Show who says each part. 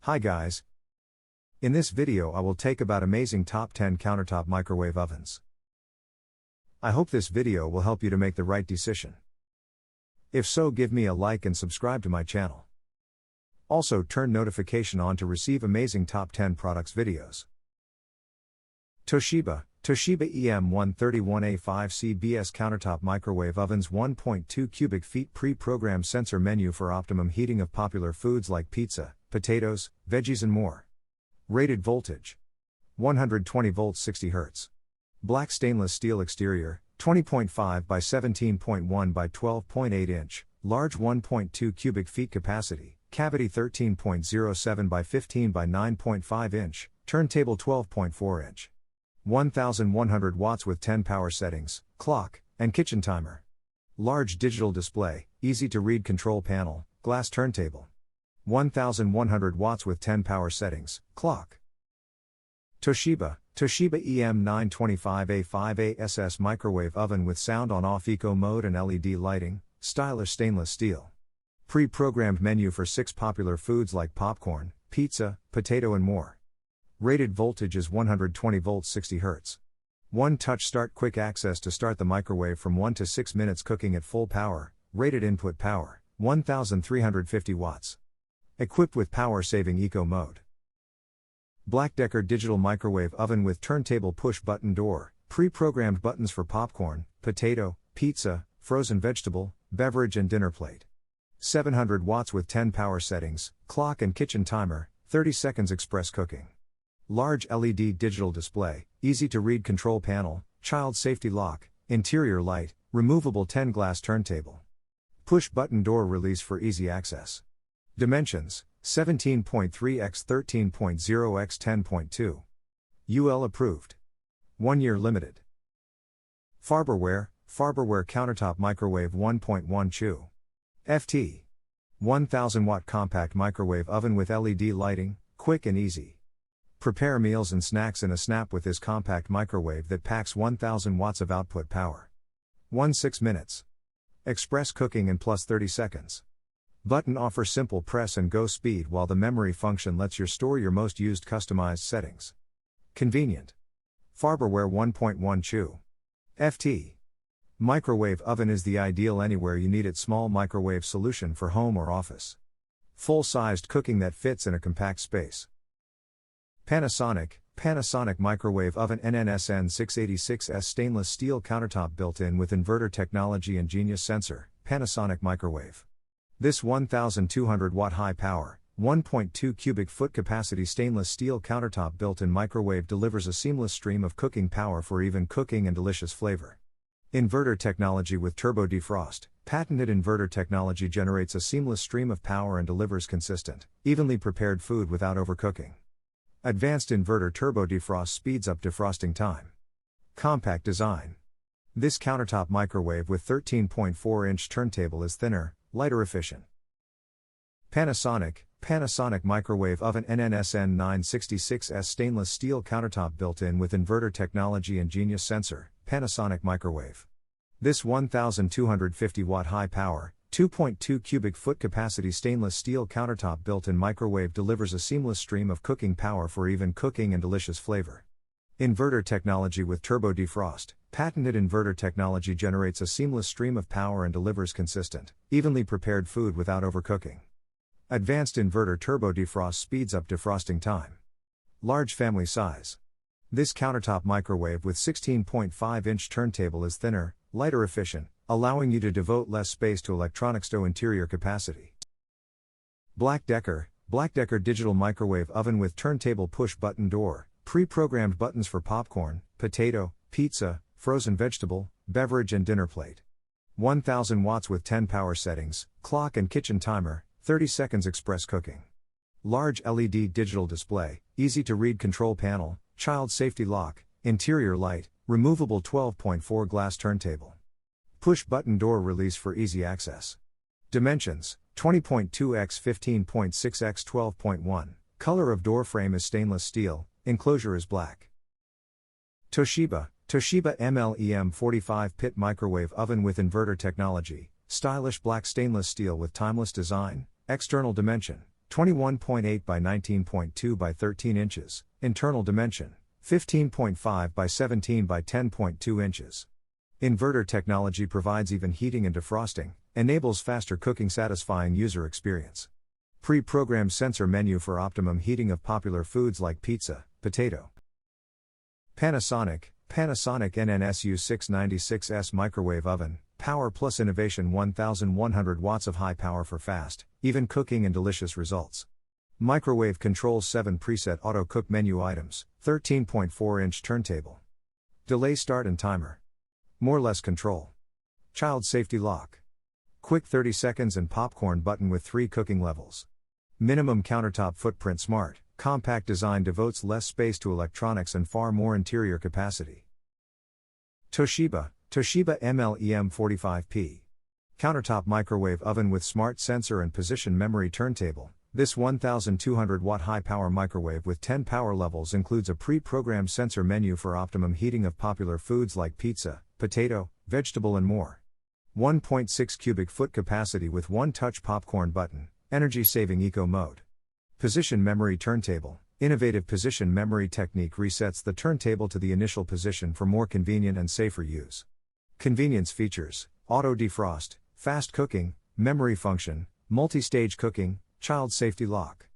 Speaker 1: Hi guys. In this video I will take about amazing top 10 countertop microwave ovens. I hope this video will help you to make the right decision. If so, give me a like and subscribe to my channel. Also turn notification on to receive amazing top 10 products videos. Toshiba EM131A5CBS countertop microwave ovens 1.2 cubic feet pre-programmed sensor menu for optimum heating of popular foods like pizza, potatoes, veggies and more. Rated voltage 120 volts 60 Hz. Black stainless steel exterior, 20.5 by 17.1 by 12.8 inch, large 1.2 cubic feet capacity, cavity 13.07 by 15 by 9.5 inch, turntable 12.4 inch. 1100 watts with 10 power settings, clock, and kitchen timer. Large digital display, easy to read control panel, glass turntable. 1100 watts with 10 power settings, clock. Toshiba EM925A5ASS microwave oven with sound on off eco mode and LED lighting, stylish stainless steel. Pre-programmed menu for 6 popular foods like popcorn, pizza, potato and more. Rated voltage is 120 volts 60 Hz. One touch start quick access to start the microwave from 1 to 6 minutes cooking at full power, rated input power, 1350 watts. Equipped with power saving eco mode. BLACK+DECKER digital microwave oven with turntable push button door, pre-programmed buttons for popcorn, potato, pizza, frozen vegetable, beverage and dinner plate. 700 watts with 10 power settings, clock and kitchen timer, 30 seconds express cooking. Large LED digital display, easy to read control panel, child safety lock, interior light, removable 10 glass turntable. Push button door release for easy access. Dimensions, 17.3 x 13.0 x 10.2. UL approved. 1 year limited. Farberware Countertop Microwave 1.1 Chew. FT. 1000 watt compact microwave oven with LED lighting, quick and easy. Prepare meals and snacks in a snap with this compact microwave that packs 1000 watts of output power. 6 minutes. Express cooking in plus 30 seconds. Button offers simple press and go speed while the memory function lets you store your most used customized settings. Convenient. Farberware 1.1 Chew. FT. Microwave oven is the ideal anywhere you need it. Small microwave solution for home or office. Full-sized cooking that fits in a compact space. Panasonic microwave oven NNSN 686S stainless steel countertop built-in with inverter technology and genius sensor, Panasonic microwave. This 1200 watt high power, 1.2 cubic foot capacity stainless steel countertop built-in microwave delivers a seamless stream of cooking power for even cooking and delicious flavor. Inverter technology with turbo defrost. Patented inverter technology generates a seamless stream of power and delivers consistent, evenly prepared food without overcooking. Advanced inverter turbo defrost speeds up defrosting time. Compact design. This countertop microwave with 13.4 inch turntable is thinner, lighter efficient. Panasonic microwave oven NNSN 966S stainless steel countertop built-in with inverter technology and genius sensor, Panasonic microwave. This 1250 watt high power, 2.2 cubic foot capacity stainless steel countertop built-in microwave delivers a seamless stream of cooking power for even cooking and delicious flavor. Inverter technology with turbo defrost. Patented inverter technology generates a seamless stream of power and delivers consistent, evenly prepared food without overcooking. Advanced inverter turbo defrost speeds up defrosting time. Large family size. This countertop microwave with 16.5 inch turntable is thinner, lighter efficient, allowing you to devote less space to electronics to interior capacity. BLACK+DECKER digital microwave oven with turntable push button door, pre-programmed buttons for popcorn, potato, pizza, frozen vegetable, beverage and dinner plate. 1000 watts with 10 power settings, clock and kitchen timer, 30 seconds express cooking. Large LED digital display, easy to read control panel, child safety lock, interior light, removable 12.4 glass turntable. Push button door release for easy access. Dimensions, 20.2 x 15.6 x 12.1. Color of door frame is stainless steel, enclosure is black. Toshiba MLEM 45 pit microwave oven with inverter technology, stylish black stainless steel with timeless design, external dimension, 21.8 by 19.2 by 13 inches, internal dimension, 15.5 by 17 by 10.2 inches. Inverter technology provides even heating and defrosting, enables faster cooking, satisfying user experience. Pre-programmed sensor menu for optimum heating of popular foods like pizza, potato. Panasonic NNSU 696S microwave oven, power plus innovation, 1100 watts of high power for fast, even cooking and delicious results. Microwave controls 7 preset auto cook menu items, 13.4-inch turntable. Delay start and timer. More less control. Child safety lock. Quick 30 seconds and popcorn button with 3 cooking levels. Minimum countertop footprint. Smart, compact design devotes less space to electronics and far more interior capacity. Toshiba MLEM45P. Countertop microwave oven with smart sensor and position memory turntable. This 1200 watt high power microwave with 10 power levels includes a pre-programmed sensor menu for optimum heating of popular foods like pizza, potato, vegetable and more. 1.6 cubic foot capacity with one touch popcorn button, energy saving eco mode. Position memory turntable. Innovative position memory technique resets the turntable to the initial position for more convenient and safer use. Convenience features: auto defrost, fast cooking, memory function, multi-stage cooking, child safety lock.